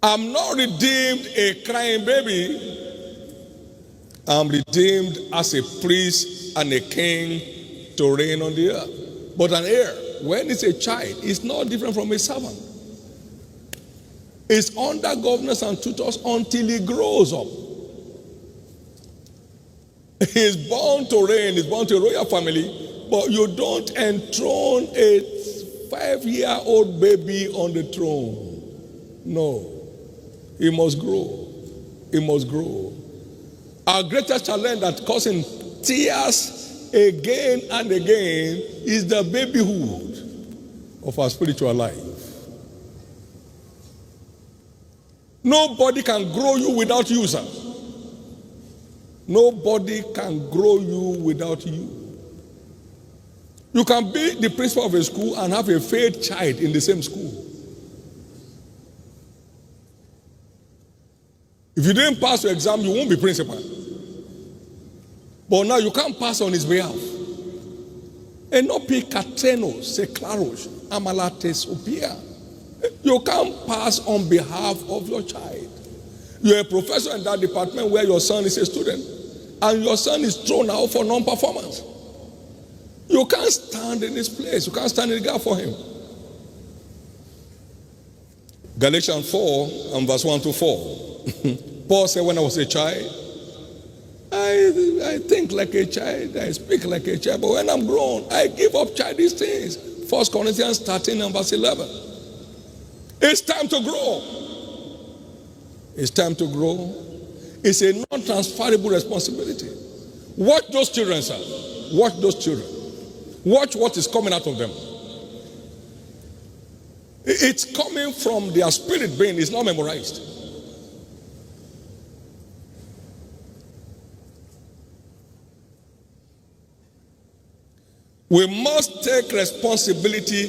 I'm not redeemed a crying baby. I'm redeemed as a priest and a king to reign on the earth. But an heir, when it's a child, it's not different from a servant. It's under governors and tutors until he grows up. He's born to reign, he's born to a royal family, but you don't enthrone a 5-year-old baby on the throne. No. He must grow. He must grow. Our greatest challenge that causing tears again and again is the babyhood of our spiritual life. Nobody can grow you without you, sir. Nobody can grow you without you. You can be the principal of a school and have a failed child in the same school. If you didn't pass your exam, you won't be principal. But now you can't pass on his behalf. Enopi kateno se claros amalates upia. You can't pass on behalf of your child. You're a professor in that department where your son is a student, and your son is thrown out for non-performance. You can't stand in his place. You can't stand in the gap for him. Galatians 4 and verse 1 to 4. Paul said, when I was a child, I think like a child, I speak like a child, but when I'm grown, I give up childish things. 1 Corinthians 13 and verse 11. It's time to grow. It's time to grow. It's a non-transferable responsibility. Watch those children, sir. Watch those children. Watch what is coming out of them. It's coming from their spirit brain. It's not memorized. We must take responsibility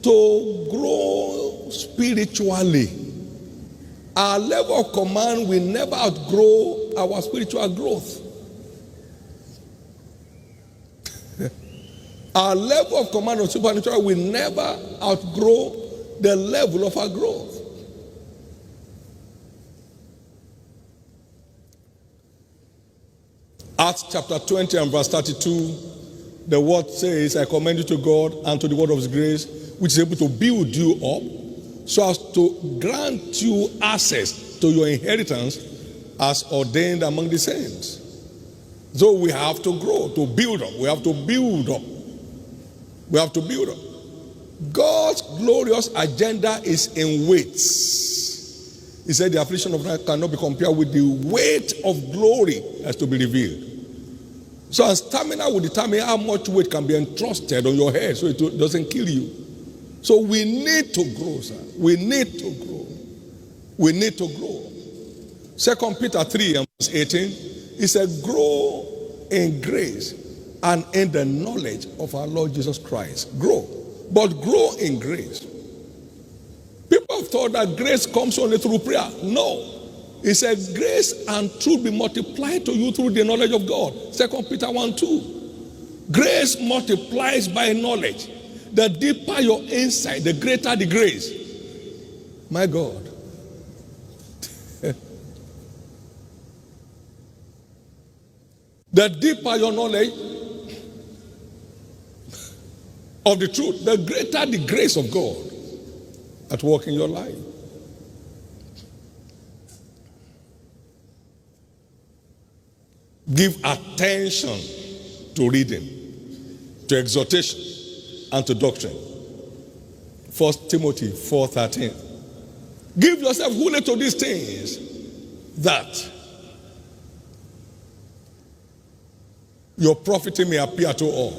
to grow spiritually. Our level of command will never outgrow our spiritual growth. Our level of command of supernatural will never outgrow the level of our growth. Acts chapter 20 and verse 32, the word says, I commend you to God and to the word of his grace, which is able to build you up so as to grant you access to your inheritance as ordained among the saints. So we have to grow, to build up. We have to build up. We have to build up. God's glorious agenda is in weights. He said the affliction of life cannot be compared with the weight of glory as to be revealed. So stamina will determine how much weight can be entrusted on your head so it doesn't kill you. So we need to grow, sir. We need to grow. We need to grow. 2 Peter 3 and verse 18, it said, grow in grace and in the knowledge of our Lord Jesus Christ. Grow. But grow in grace. People have thought that grace comes only through prayer. No. It said, grace and truth be multiplied to you through the knowledge of God. 2 Peter 1:2. Grace multiplies by knowledge. The deeper your insight, the greater the grace. My God. The deeper your knowledge of the truth, the greater the grace of God at work in your life. Give attention to reading, to exhortation, and to doctrine. 1 Timothy 4:13. Give yourself wholly to these things, that your profiting may appear to all.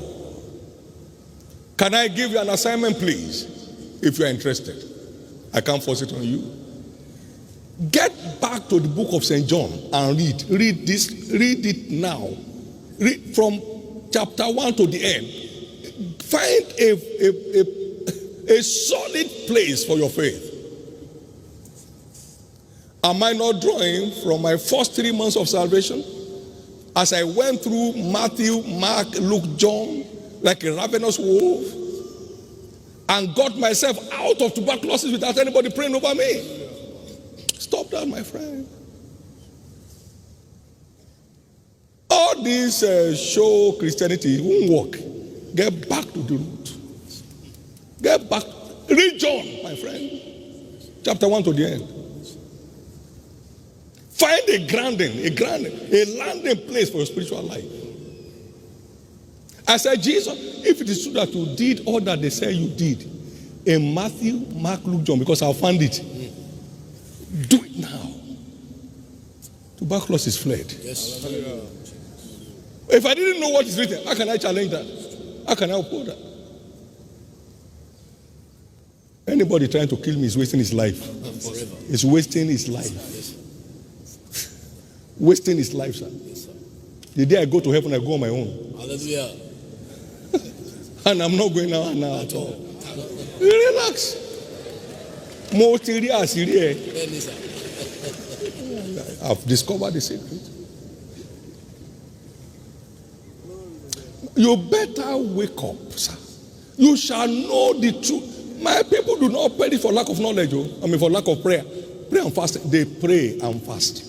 Can I give you an assignment, please, if you are interested? I can't force it on you. Get back to the book of St. John and read. Read this. Read it now. Read from chapter 1 to the end. Find a solid place for your faith. Am I not drawing from my first 3 months of salvation? As I went through Matthew, Mark, Luke, John, like a ravenous wolf, and got myself out of tuberculosis without anybody praying over me. Stop that, my friend. All this show Christianity won't work. Get back to the root. Get back. Read John, my friend. Chapter 1 to the end. Find a landing place for your spiritual life. I said, Jesus, if it is true that you did all that they say you did in Matthew, Mark, Luke, John, because I found it, do it now. Tuberculosis fled. Yes. If I didn't know what is written, how can I challenge that? How can I uphold that? Anybody trying to kill me is wasting his life. Forever. It's wasting his life. Yes. Wasting his life, sir. Yes, sir. The day I go to heaven, I go on my own. Hallelujah. And I'm not going now at all. Relax. I've discovered the secret. You better wake up, sir. You shall know the truth. My people do not pray for lack of knowledge, for lack of prayer. Pray and fast. They pray and fast.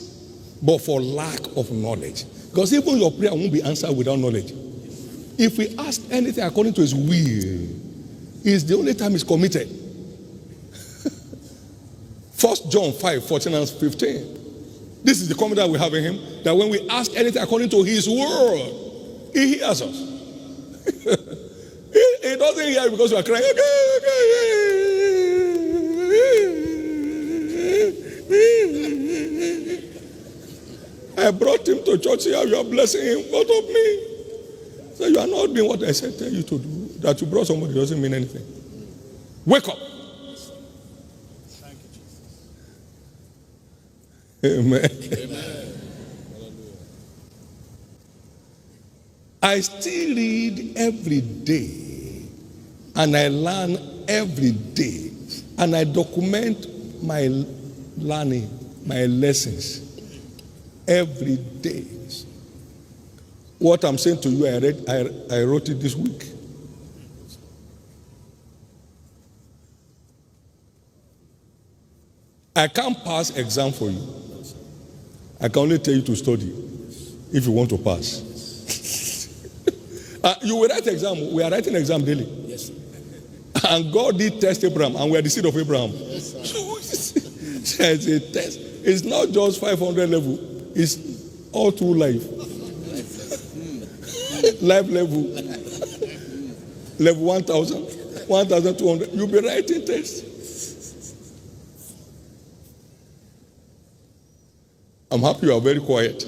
But for lack of knowledge. Because even your prayer won't be answered without knowledge. If we ask anything according to his will, it's the only time it's committed. 1 John 5:14 and 15. This is the comment that we have in him. That when we ask anything according to his word, he hears us. He doesn't hear because we are crying. I brought him to church here. You are blessing him. What of me? So you are not doing what I said tell you to do. That you brought somebody doesn't mean anything. Wake up. Thank you, Jesus. Amen. Amen. I still read every day, and I learn every day, and I document my learning, my lessons every day. What I'm saying to you, I wrote it this week. I can't pass exam for you. I can only tell you to study if you want to pass. You will write exam. We are writing exam daily. Yes. And God did test Abraham, and we are the seed of Abraham. Yes, so it's a test. It's not just 500 level. It's all through life. Life level. Level 1,000, 1,200. You'll be writing tests. I'm happy you are very quiet.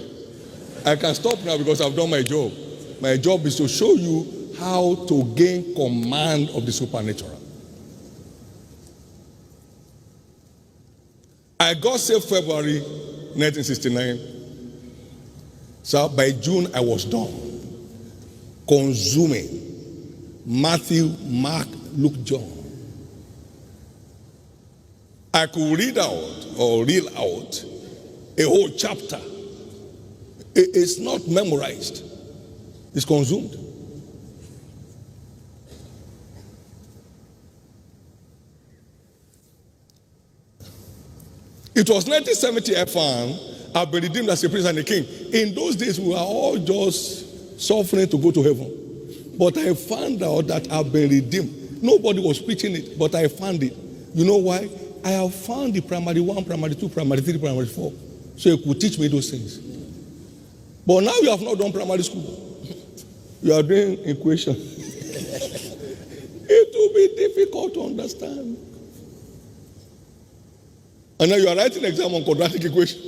I can stop now because I've done my job. My job is to show you how to gain command of the supernatural. I got saved February 1969. So by June I was done. Consuming Matthew, Mark, Luke, John. I could read out or reel out a whole chapter. It's not memorized. It's consumed. It was 1970 I found I've been redeemed as a prince and a king. In those days we were all just suffering to go to heaven. But I found out that I've been redeemed. Nobody was preaching it, but I found it. You know why? I have found the primary 1, primary 2, primary 3, primary 4. So you could teach me those things. But now you have not done primary school. You are doing equation. It will be difficult to understand. And now you are writing an exam on quadratic equation.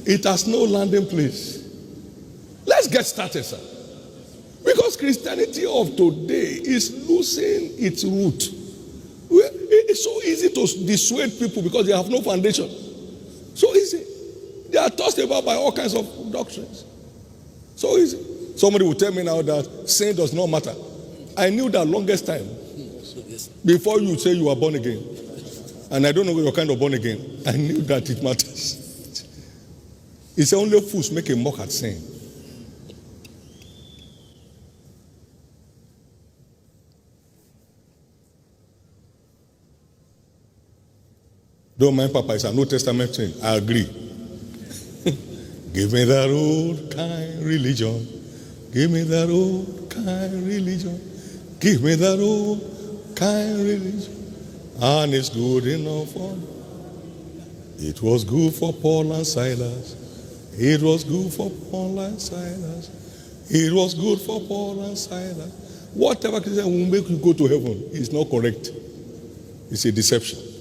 It has no landing place. Let's get started, sir. Because Christianity of today is losing its root. It's so easy to dissuade people because they have no foundation. So easy. They are tossed about by all kinds of doctrines. So easy. Somebody will tell me now that sin does not matter. I knew that longest time. Before you say you are born again. And I don't know what kind of born again. I knew that it matters. It's only fools make a mock at sin. Don't mind Papa, it's an Old Testament thing. I agree. Give me that old kind religion. Give me that old kind religion. Give me that old kind religion. And it's good enough for me. It was good for Paul and Silas. It was good for Paul and Silas. It was good for Paul and Silas. Whatever Christian will make you go to heaven is not correct. It's a deception.